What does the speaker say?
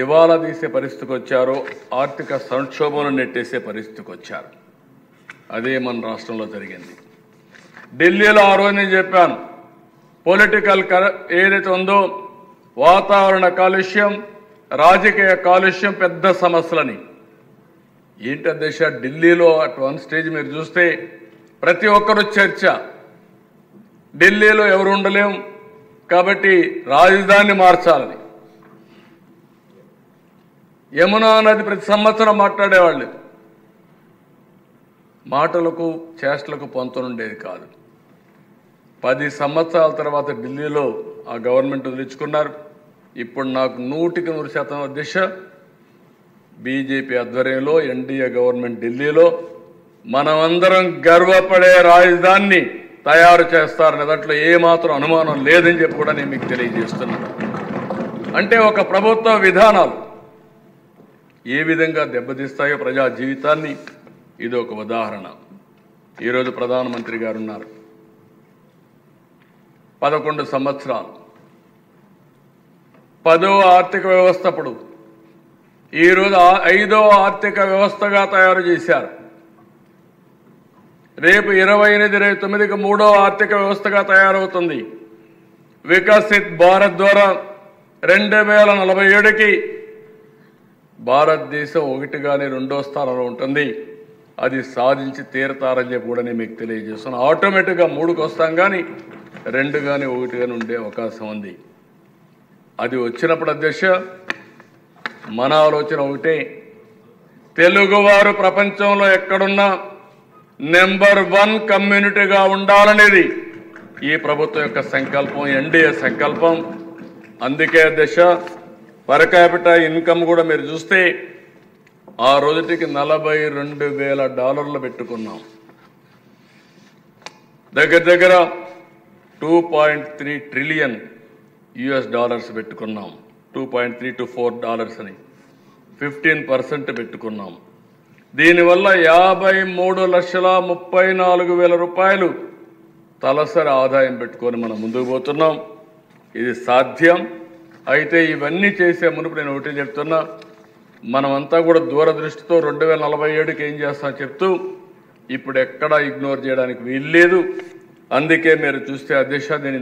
దివాలా తీసే పరిస్థితికి వచ్చారో, ఆర్థిక సంక్షోభంలో నెట్టేసే పరిస్థితికి వచ్చారు. అదే మన రాష్ట్రంలో జరిగింది. ఢిల్లీలో ఆ రోజు నేను చెప్పాను, పొలిటికల్ ఏదైతే ఉందో వాతావరణ కాలుష్యం, రాజకీయ కాలుష్యం పెద్ద సమస్యలని. ఏంటి అధ్యక్ష, ఢిల్లీలో అట్ వన్ స్టేజ్ మీరు చూస్తే ప్రతి ఒక్కరు చర్చ, ఢిల్లీలో ఎవరు ఉండలేం కాబట్టి రాజధాని మార్చాలని. యమునా నది ప్రతి సంవత్సరం మాట్లాడేవాళ్ళు, మాటలకు చేష్టలకు పొంతనుండేది కాదు. 10 సంవత్సరాల తర్వాత ఢిల్లీలో ఆ గవర్నమెంట్ వదిలించుకున్నారు. ఇప్పుడు నాకు 100% అధ్యక్ష, బీజేపీ ఆధ్వర్యంలో ఎన్డీఏ గవర్నమెంట్ ఢిల్లీలో మనమందరం గర్వపడే రాజధానిని తయారు చేస్తారనే దాంట్లో ఏమాత్రం అనుమానం లేదని చెప్పి కూడా నేను మీకు తెలియజేస్తున్నాను. అంటే ఒక ప్రభుత్వ విధానాలు ఏ విధంగా దెబ్బతీస్తాయో ప్రజా జీవితాన్ని ఇది ఒక ఉదాహరణ. ఈరోజు ప్రధానమంత్రి గారు ఉన్నారు, 11 సంవత్సరాలు 10వ ఆర్థిక వ్యవస్థ, అప్పుడు ఈరోజు 5వ ఆర్థిక వ్యవస్థగా తయారు చేశారు. రేపు 28-29కి 3వ ఆర్థిక వ్యవస్థగా తయారవుతుంది. వికసిత్ భారత్ ద్వారా 2047కి భారతదేశం 1 కానీ 2వ స్థానంలో ఉంటుంది. అది సాధించి తీరతారని చెప్పి కూడా నేను మీకు తెలియజేస్తున్నాను. ఆటోమేటిక్గా 3కి వస్తాం, కానీ 2 కానీ 1 కానీ ఉండే అవకాశం ఉంది. అది వచ్చినప్పుడు అధ్యక్ష, మన ఆలోచన ఒకటే, తెలుగువారు ప్రపంచంలో ఎక్కడున్నా నెంబర్ 1 కమ్యూనిటీగా ఉండాలనేది ఈ ప్రభుత్వం యొక్క సంకల్పం, ఎన్డీఏ సంకల్పం. అందుకే అధ్యక్ష, పర్ క్యాపిటల్ ఇన్కమ్ కూడా మీరు చూస్తే ఆ రోజుటికి $42,000 పెట్టుకున్నాం. దగ్గర 2.3 ట్రిలియన్ పెట్టుకున్నాం. 2.3 to 4 అని 15% పెట్టుకున్నాం. దీనివల్ల 53,34,000 రూపాయలు తలసరి ఆదాయం పెట్టుకొని మనం ముందుకు పోతున్నాం. ఇది సాధ్యం. అయితే ఇవన్నీ చేసే మునుపు నేను ఒకటి చెప్తున్నా, మనమంతా కూడా దూరదృష్టితో 2047కి ఏం చేస్తామో చెప్తూ ఇప్పుడు ఎక్కడా ఇగ్నోర్ చేయడానికి వీల్లేదు. అందుకే మీరు చూస్తే అధ్యక్ష, నేను